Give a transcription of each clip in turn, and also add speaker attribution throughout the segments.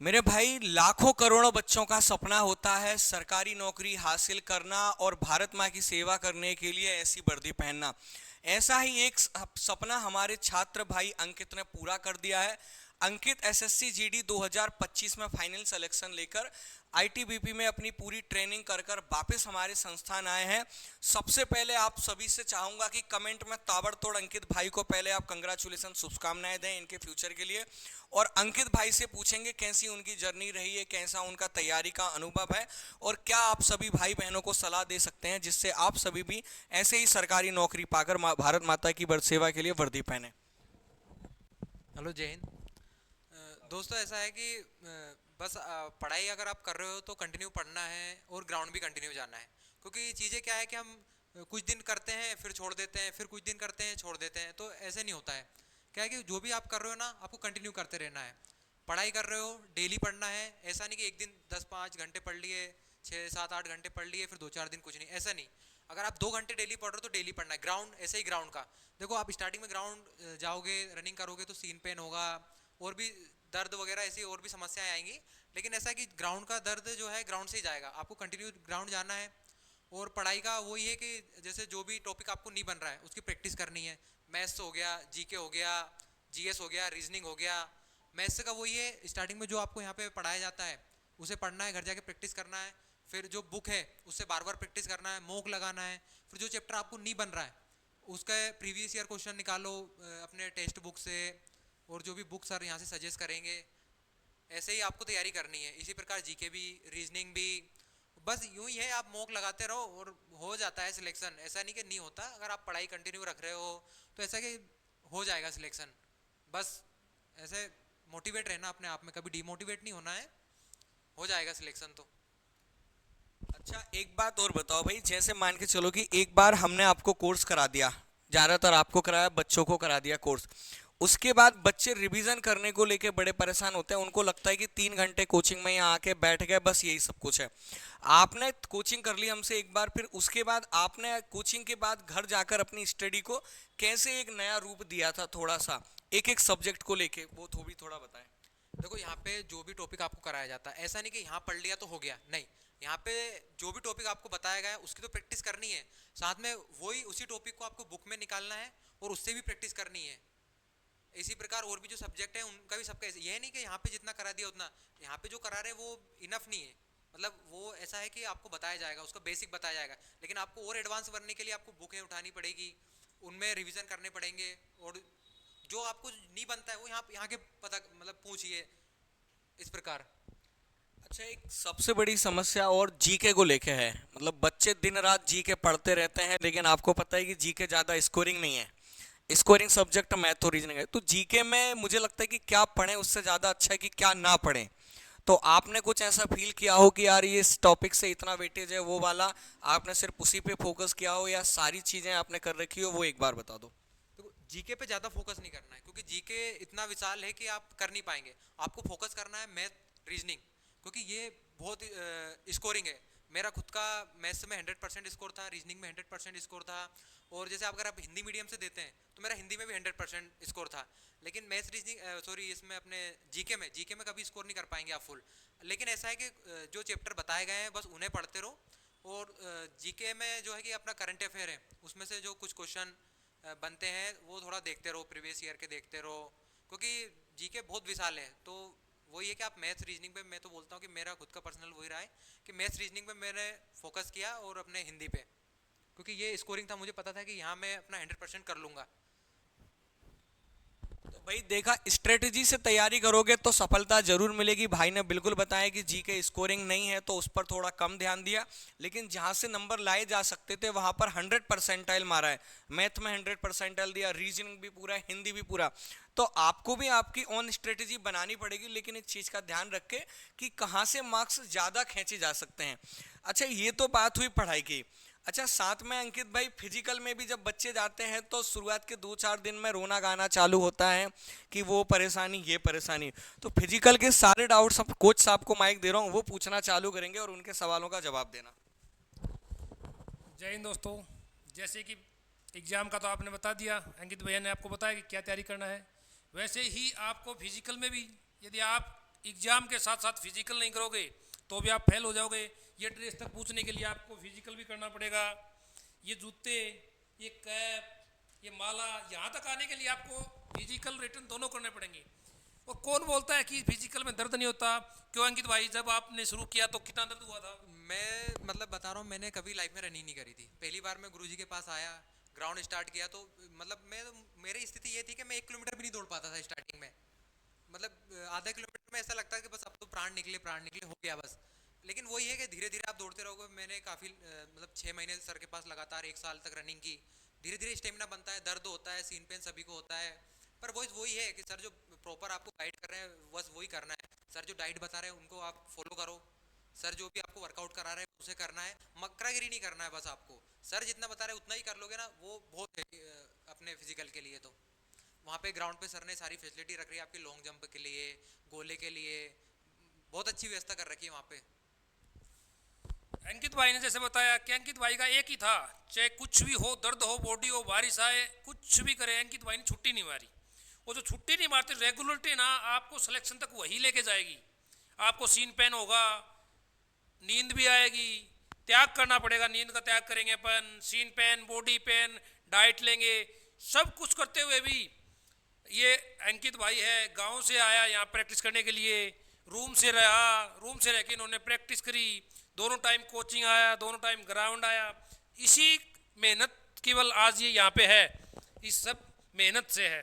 Speaker 1: मेरे भाई, लाखों करोड़ों बच्चों का सपना होता है सरकारी नौकरी हासिल करना और भारत माँ की सेवा करने के लिए ऐसी वर्दी पहनना। ऐसा ही एक सपना हमारे छात्र भाई अंकित ने पूरा कर दिया है। अंकित एसएससी जीडी 2025 में फाइनल सिलेक्शन लेकर आईटीबीपी में अपनी पूरी ट्रेनिंग कर कर वापस हमारे संस्थान आए हैं। सबसे पहले आप सभी से चाहूंगा कि कमेंट में ताबड़तोड़ अंकित भाई को पहले आप कंग्रेचुलेसन शुभकामनाएं दें इनके फ्यूचर के लिए। और अंकित भाई से पूछेंगे कैसी उनकी जर्नी रही है, कैसा उनका तैयारी का अनुभव है, और क्या आप सभी भाई बहनों को सलाह दे सकते हैं जिससे आप सभी भी ऐसे ही सरकारी नौकरी पाकर भारत माता की सेवा के लिए वर्दी पहने।
Speaker 2: हेलो जय हिंद। दोस्तों ऐसा है कि बस पढ़ाई अगर आप कर रहे हो तो कंटिन्यू पढ़ना है और ग्राउंड भी कंटिन्यू जाना है। क्योंकि चीज़ें क्या है कि हम कुछ दिन करते हैं फिर छोड़ देते हैं, फिर कुछ दिन करते हैं छोड़ देते हैं, तो ऐसे नहीं होता है। क्या है कि जो भी आप कर रहे हो ना, आपको कंटिन्यू करते रहना है। पढ़ाई कर रहे हो, डेली पढ़ना है। ऐसा नहीं कि एक दिन 10-5 घंटे पढ़ लिए, 6-7-8 घंटे पढ़ लिए, फिर 2-4 दिन कुछ नहीं, ऐसा नहीं। अगर आप 2 घंटे डेली पढ़ रहे हो तो डेली पढ़ना है। ग्राउंड ऐसे ही, ग्राउंड का देखो, आप स्टार्टिंग में ग्राउंड जाओगे, रनिंग करोगे तो सीन पेन होगा, और भी दर्द वगैरह ऐसी और भी समस्याएं आएंगी। लेकिन ऐसा कि ग्राउंड का दर्द जो है ग्राउंड से ही जाएगा, आपको कंटिन्यू ग्राउंड जाना है। और पढ़ाई का वही है कि जैसे जो भी टॉपिक आपको नहीं बन रहा है उसकी प्रैक्टिस करनी है। मैथ्स हो गया, जीके हो गया, जीएस हो गया, रीजनिंग हो गया। मैथ्स का वही है, स्टार्टिंग में जो आपको यहाँ पे पढ़ाया जाता है उसे पढ़ना है, घर जाके प्रैक्टिस करना है। फिर जो बुक है उससे बार बार प्रैक्टिस करना है, मॉक लगाना है। फिर जो चैप्टर आपको नहीं बन रहा है उसका प्रीवियस ईयर क्वेश्चन निकालो अपने टेक्स्ट बुक से, और जो भी बुक सर यहाँ से सजेस्ट करेंगे ऐसे ही आपको तैयारी करनी है। इसी प्रकार जीके भी, रीजनिंग भी। बस यूं ही है, आप मॉक लगाते रहो और हो जाता है सिलेक्शन। ऐसा नहीं कि नहीं होता, अगर आप पढ़ाई कंटिन्यू रख रहे हो तो ऐसा कि हो जाएगा सिलेक्शन। बस ऐसे मोटिवेट रहना अपने आप में, कभी डिमोटिवेट नहीं होना है, हो जाएगा सिलेक्शन तो।
Speaker 1: अच्छा, एक बात और बताओ भाई, जैसे मान के चलो कि एक बार हमने आपको कोर्स करा दिया, ज्यादातर आपको कराया, बच्चों को करा दिया कोर्स। उसके बाद बच्चे रिवीजन करने को लेके बड़े परेशान होते हैं, उनको लगता है कि 3 घंटे कोचिंग में यहाँ आके बैठ गए, बस यही सब कुछ है। आपने कोचिंग कर ली हमसे एक बार, फिर उसके बाद आपने कोचिंग के बाद घर जाकर अपनी स्टडी को कैसे एक नया रूप दिया था, थोड़ा सा एक एक सब्जेक्ट को लेके वो थोड़ा बताएं।
Speaker 2: देखो, यहाँ पे जो भी टॉपिक आपको कराया जाता है, ऐसा नहीं कि यहाँ पढ़ लिया तो हो गया, नहीं। यहाँ पे जो भी टॉपिक आपको बताया गया है उसकी तो प्रैक्टिस करनी है। साथ में वही उसी टॉपिक को आपको बुक में निकालना है और उससे भी प्रैक्टिस करनी है। इसी प्रकार और भी जो सब्जेक्ट है उनका भी सबका ये नहीं कि यहाँ पे जितना करा दिया उतना। यहाँ पे जो करा रहे हैं वो इनफ नहीं है। मतलब वो ऐसा है कि आपको बताया जाएगा, उसका बेसिक बताया जाएगा, लेकिन आपको और एडवांस बनने के लिए आपको बुकें उठानी पड़ेगी, उनमें रिवीजन करने पड़ेंगे। और जो आपको नहीं बनता है वो यहाँ यहाँ के पता मतलब पूछिए, इस प्रकार।
Speaker 1: अच्छा, एक सबसे बड़ी समस्या और जीके को लेके है, मतलब बच्चे दिन रात जीके पढ़ते रहते हैं, लेकिन आपको पता है कि जीके ज्यादा स्कोरिंग नहीं है। स्कोरिंग सब्जेक्ट मैथ और रीजनिंग है, तो जीके में मुझे लगता है कि क्या पढ़ें उससे ज्यादा अच्छा है कि क्या ना पढ़ें। तो आपने कुछ ऐसा फील किया हो कि यार ये इस टॉपिक से इतना वेटेज है वो वाला, आपने सिर्फ उसी पे फोकस किया हो या सारी चीजें आपने कर रखी हो, वो एक बार बता दो।
Speaker 2: तो जीके पे ज़्यादा फोकस नहीं करना है, क्योंकि जीके इतना विशाल है कि आप कर नहीं पाएंगे। आपको फोकस करना है मैथ, रीजनिंग, क्योंकि ये बहुत स्कोरिंग है। मेरा खुद का मैथ्स में 100% स्कोर था, रीजनिंग में 100% स्कोर था। और जैसे अगर आप हिंदी मीडियम से देते हैं तो मेरा हिंदी में भी 100% स्कोर था। लेकिन मैथ्स, रीजनिंग, सॉरी, इसमें अपने जीके में कभी स्कोर नहीं कर पाएंगे आप फुल। लेकिन ऐसा है कि जो चैप्टर बताए गए हैं बस उन्हें पढ़ते रहो। और जीके में जो है कि अपना करंट अफेयर है, उसमें से जो कुछ क्वेश्चन बनते हैं वो थोड़ा देखते रहो, प्रीवियस ईयर के देखते रहो। क्योंकि जीके बहुत विशाल है। तो वही है कि आप मैथ्स, रीजनिंग पे, मैं तो बोलता हूँ कि मेरा खुद का पर्सनल वही रहा है कि मैथ्स, रीजनिंग पे मैंने फोकस किया और अपने हिंदी पे, क्योंकि ये स्कोरिंग था, मुझे पता था कि यहाँ मैं अपना 100% कर लूँगा।
Speaker 1: तो भाई देखा, स्ट्रेटजी से तैयारी करोगे तो सफलता जरूर मिलेगी। भाई ने बिल्कुल बताया कि जी के स्कोरिंग नहीं है तो उस पर थोड़ा कम ध्यान दिया, लेकिन जहां से नंबर लाए जा सकते थे वहां पर 100 परसेंटाइल मारा है। मैथ में 100 परसेंटाइल दिया, रीजनिंग भी पूरा, हिंदी भी पूरा। तो आपको भी आपकी ऑन स्ट्रेटेजी बनानी पड़ेगी, लेकिन एक चीज का ध्यान रखे कि कहाँ से मार्क्स ज्यादा खींचे जा सकते हैं। अच्छा, ये तो बात हुई पढ़ाई की। अच्छा, साथ में अंकित भाई, फिजिकल में भी जब बच्चे जाते हैं तो शुरुआत के 2-4 दिन में रोना गाना चालू होता है कि वो परेशानी ये परेशानी। तो फिजिकल के सारे डाउट्स अब कोच साहब को माइक दे रहा हूँ, वो पूछना चालू करेंगे और उनके सवालों का जवाब देना।
Speaker 3: जय हिंद दोस्तों। जैसे कि एग्ज़ाम का तो आपने बता दिया, अंकित भैया ने आपको बताया कि क्या तैयारी करना है। वैसे ही आपको फिजिकल में भी, यदि आप एग्जाम के साथ साथ फिजिकल नहीं करोगे तो भी आप फेल हो जाओगे। ये ड्रेस तक पूछने के लिए आपको फिजिकल भी करना पड़ेगा, ये जूते, ये कैप, ये माला, यहाँ तक आने के लिए आपको फिजिकल रिटर्न दोनों करने पड़ेंगे। और कौन बोलता है कि फिजिकल में दर्द नहीं होता? क्यों अंकित भाई, जब आपने शुरू किया तो कितना दर्द हुआ था?
Speaker 2: मैं मतलब बता रहा हूँ, मैंने कभी लाइफ में रनिंग नहीं करी थी। पहली बार मैं गुरुजी के पास आया, ग्राउंड स्टार्ट किया तो मतलब मेरी स्थिति ये थी कि मैं 1 किलोमीटर भी नहीं दौड़ पाता था स्टार्टिंग में। मतलब आधा किलोमीटर में ऐसा लगता है कि बस अब तो प्राण निकले हो गया बस। लेकिन वही है कि धीरे धीरे आप दौड़ते रहोगे। मैंने काफ़ी मतलब 6 महीने सर के पास लगातार 1 साल तक रनिंग की। धीरे धीरे स्टेमिना बनता है, दर्द होता है, सीन पेन सभी को होता है, पर वही है कि सर जो प्रॉपर आपको गाइड कर रहे हैं बस वही करना है। सर जो डाइट बता रहे हैं उनको आप फॉलो करो। सर जो भी आपको वर्कआउट करा रहे हैं उसे करना है, मक्रागिरी नहीं करना है बस आपको। सर जितना बता रहे हैं उतना ही कर लोगे ना, वो बहुत है अपने फिजिकल के लिए। तो वहाँ पे ग्राउंड पे सर ने सारी फैसिलिटी रख रही है आपके लॉन्ग जंप के लिए, गोले के लिए, बहुत अच्छी व्यवस्था कर रखी है वहाँ पे।
Speaker 3: अंकित भाई ने जैसे बताया कि अंकित भाई का एक ही था, चाहे कुछ भी हो, दर्द हो, बॉडी हो, बारिश आए, कुछ भी करे, अंकित भाई ने छुट्टी नहीं मारी। वो जो छुट्टी नहीं मारते रेगुलरिटी ना, आपको सिलेक्शन तक वही लेके जाएगी। आपको सीन पेन होगा, नींद भी आएगी, त्याग करना पड़ेगा, नींद का त्याग करेंगे अपन, सीन पेन, बॉडी पेन, डाइट लेंगे, सब कुछ करते हुए भी ये अंकित भाई है, गांव से आया यहाँ प्रैक्टिस करने के लिए, रूम से रह के इन्होंने प्रैक्टिस करी, दोनों टाइम कोचिंग आया, दोनों टाइम ग्राउंड आया। इसी मेहनत केवल आज ये यहाँ पे है, इस सब मेहनत से है।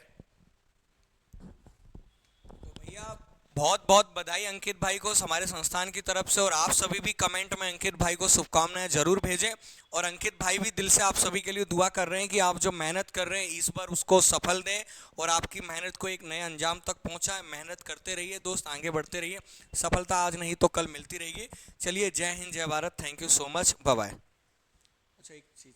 Speaker 1: तो भैया बहुत बहुत बधाई अंकित भाई को हमारे संस्थान की तरफ से, और आप सभी भी कमेंट में अंकित भाई को शुभकामनाएं जरूर भेजें। और अंकित भाई भी दिल से आप सभी के लिए दुआ कर रहे हैं कि आप जो मेहनत कर रहे हैं इस बार उसको सफल दें और आपकी मेहनत को एक नए अंजाम तक पहुंचाएं। मेहनत करते रहिए दोस्त, आगे बढ़ते रहिए, सफलता आज नहीं तो कल मिलती रहेगी। चलिए, जय हिंद, जय Bharat, thank you so much, bye bye. अच्छा, एक चीज़